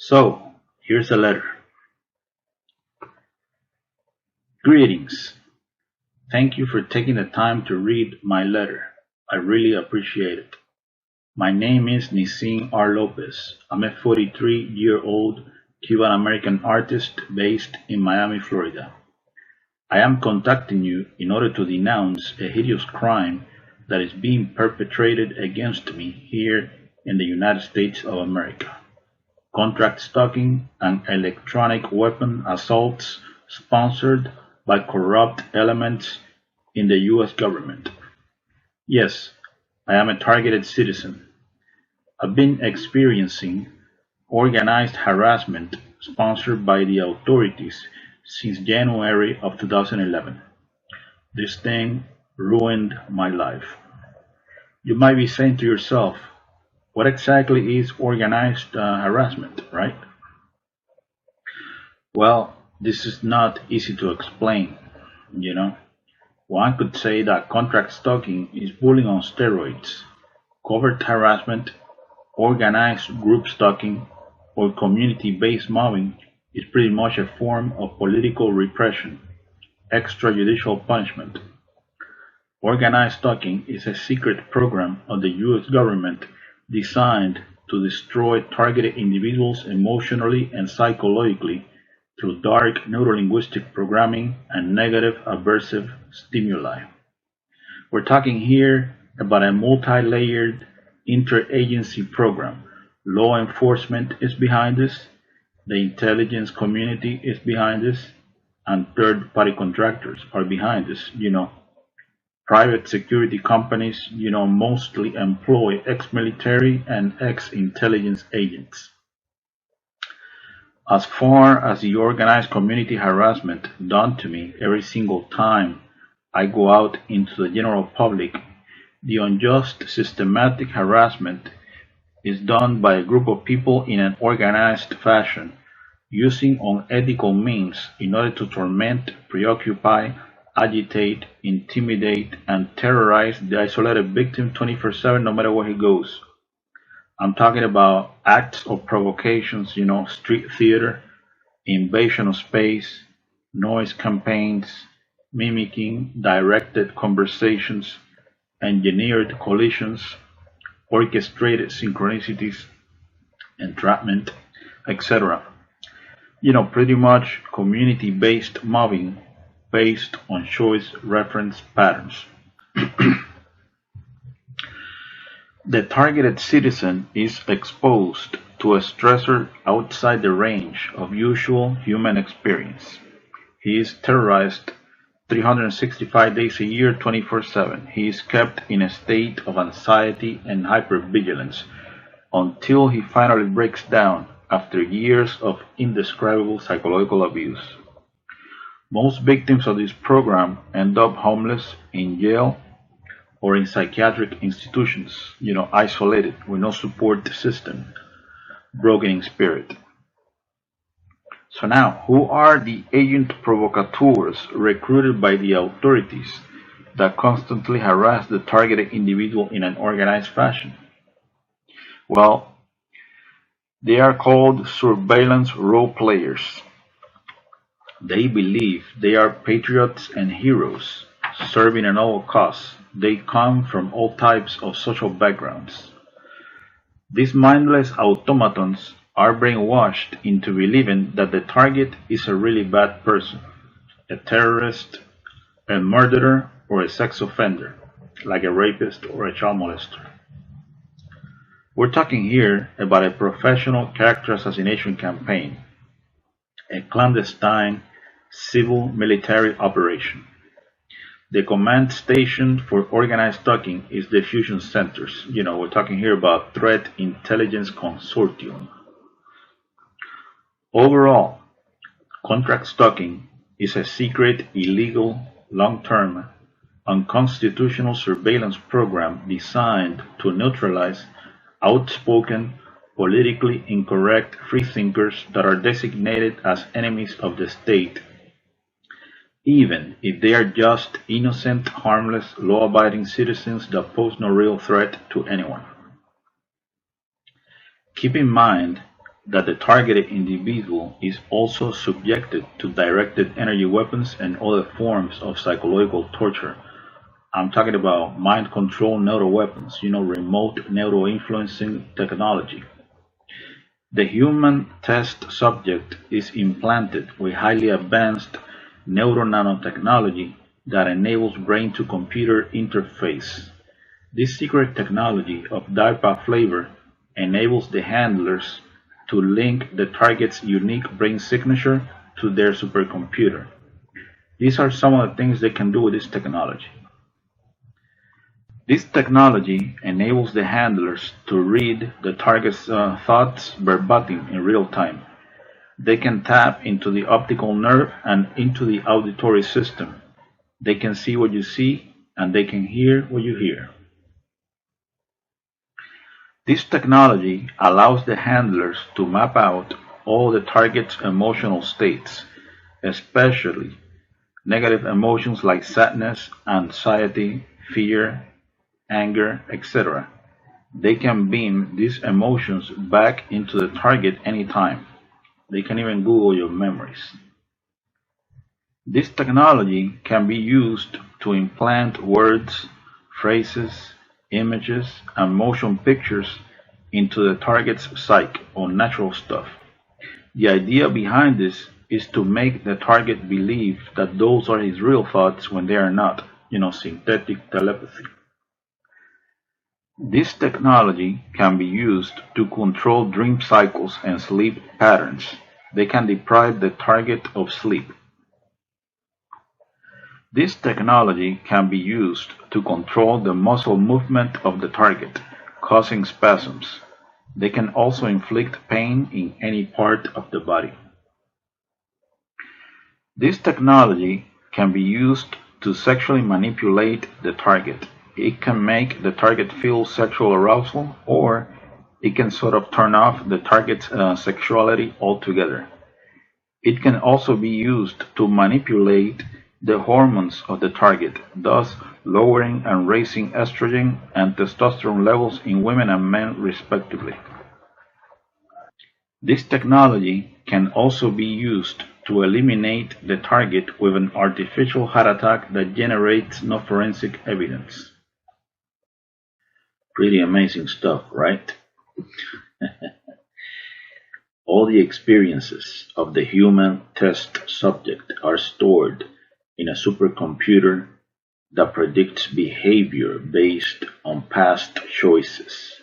So, here's a letter. Greetings. Thank you for taking the time to read my letter. I really appreciate it. My name is Nisin R. Lopez. I'm a 43-year-old Cuban-American artist based in Miami, Florida. I am contacting you in order to denounce a hideous crime that is being perpetrated against me here in the United States of America. Contract stalking and electronic weapon assaults sponsored by corrupt elements in the US government. Yes, I am a targeted citizen. I've been experiencing organized harassment sponsored by the authorities since January of 2011. This thing ruined my life. You might be saying to yourself, what exactly is organized harassment, right? Well, this is not easy to explain, you know. One could say that contract stalking is bullying on steroids, covert harassment, organized group stalking, or community-based mobbing is pretty much a form of political repression, extrajudicial punishment. Organized stalking is a secret program of the US government designed to destroy targeted individuals emotionally and psychologically through dark neurolinguistic programming and negative aversive stimuli. We're talking here about a multi-layered interagency program. Law enforcement is behind this, the intelligence community is behind this, and third-party contractors are behind this. Private security companies, mostly employ ex-military and ex-intelligence agents. As far as the organized community harassment done to me every single time I go out into the general public, the unjust systematic harassment is done by a group of people in an organized fashion, using unethical means in order to torment, preoccupy, agitate, intimidate, and terrorize the isolated victim 24/7 no matter where he goes. I'm talking about acts of provocations, street theater, invasion of space, noise campaigns, mimicking directed conversations, engineered collisions, orchestrated synchronicities, entrapment, etc. Pretty much community-based mobbing based on choice reference patterns. The targeted citizen is exposed to a stressor outside the range of usual human experience. He is terrorized 365 days a year, 24/7. He is kept in a state of anxiety and hypervigilance until he finally breaks down after years of indescribable psychological abuse. Most victims of this program end up homeless, in jail, or in psychiatric institutions, isolated with no support system, broken in spirit. So now, who are the agent provocateurs recruited by the authorities that constantly harass the targeted individual in an organized fashion? Well, they are called surveillance role players. They believe they are patriots and heroes, serving a noble cause. They come from all types of social backgrounds. These mindless automatons are brainwashed into believing that the target is a really bad person, a terrorist, a murderer, or a sex offender, like a rapist or a child molester. We're talking here about a professional character assassination campaign, a clandestine civil military operation. The command station for organized stalking is the fusion centers. We're talking here about Threat Intelligence Consortium. Overall, contract stalking is a secret, illegal, long-term, unconstitutional surveillance program designed to neutralize outspoken, politically incorrect freethinkers that are designated as enemies of the state, even if they are just innocent, harmless, law-abiding citizens that pose no real threat to anyone. Keep in mind that the targeted individual is also subjected to directed energy weapons and other forms of psychological torture. I'm talking about mind control neural weapons, remote neural influencing technology. The human test subject is implanted with highly advanced neural nanotechnology that enables brain to computer interface. This secret technology of DARPA flavor enables the handlers to link the target's unique brain signature to their supercomputer. These are some of the things they can do with this technology. This technology enables the handlers to read the target's thoughts verbatim in real time. They can tap into the optical nerve and into the auditory system. They can see what you see and they can hear what you hear. This technology allows the handlers to map out all the target's emotional states, especially negative emotions like sadness, anxiety, fear, anger, etc. They can beam these emotions back into the target anytime. They can even Google your memories. This technology can be used to implant words, phrases, images, and motion pictures into the target's psyche or natural stuff. The idea behind this is to make the target believe that those are his real thoughts when they are not, synthetic telepathy. This technology can be used to control dream cycles and sleep patterns. They can deprive the target of sleep. This technology can be used to control the muscle movement of the target, causing spasms. They can also inflict pain in any part of the body. This technology can be used to sexually manipulate the target. It can make the target feel sexual arousal, or it can sort of turn off the target's sexuality altogether. It can also be used to manipulate the hormones of the target, thus lowering and raising estrogen and testosterone levels in women and men respectively. This technology can also be used to eliminate the target with an artificial heart attack that generates no forensic evidence. Pretty amazing stuff, right? All the experiences of the human test subject are stored in a supercomputer that predicts behavior based on past choices.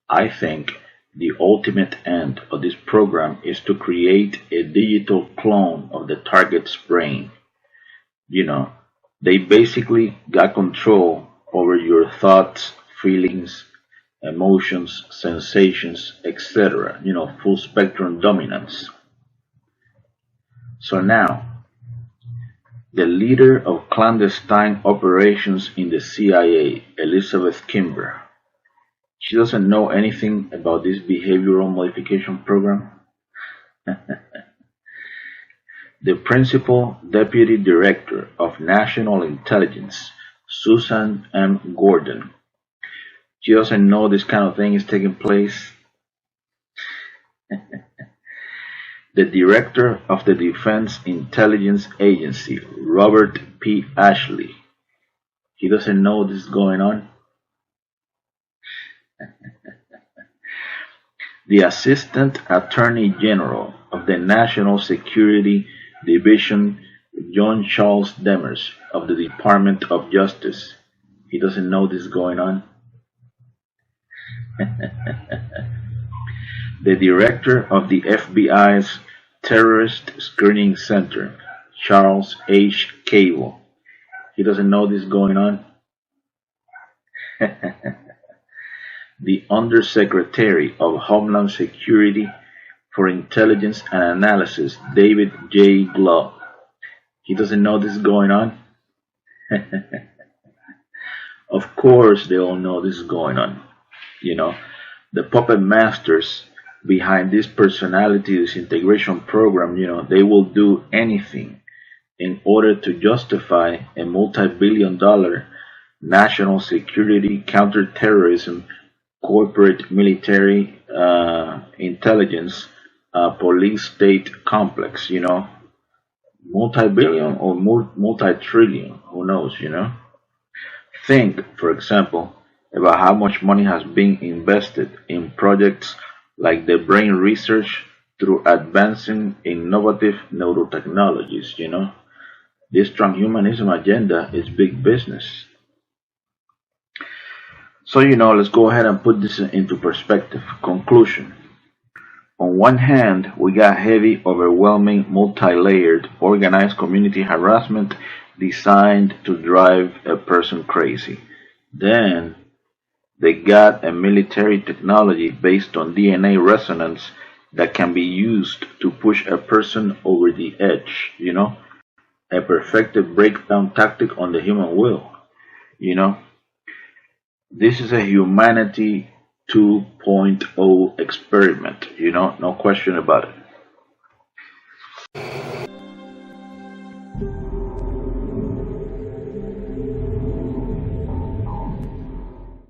I think the ultimate end of this program is to create a digital clone of the target's brain. You know, they basically got control over your thoughts, feelings, emotions, sensations, etc. Full spectrum dominance. So now, the leader of clandestine operations in the CIA, Elizabeth Kimber, she doesn't know anything about this behavioral modification program. The principal deputy director of national intelligence, Susan M. Gordon, she doesn't know this kind of thing is taking place. The director of the Defense Intelligence Agency, Robert P. Ashley, he doesn't know this is going on. The Assistant Attorney General of the National Security Division, John Charles Demers of the Department of Justice, he doesn't know this is going on. The director of the FBI's Terrorist Screening Center, Charles H. Cable, he doesn't know this is going on. The Undersecretary of Homeland Security for Intelligence and Analysis, David J. Glove, he doesn't know this is going on. Of course they all know this is going on. The puppet masters behind this personality disintegration program, they will do anything in order to justify a multi-billion-dollar national security, counterterrorism, corporate military intelligence police state complex, multi-billion or multi-trillion, who knows. Think, for example, about how much money has been invested in projects like the brain research through advancing innovative neurotechnologies. This transhumanism agenda is big business. So, let's go ahead and put this into perspective. Conclusion. On one hand, we got heavy, overwhelming, multi-layered, organized community harassment designed to drive a person crazy. Then they got a military technology based on DNA resonance that can be used to push a person over the edge. A perfected breakdown tactic on the human will. You know, this is a humanity 2.0 experiment, no question about it.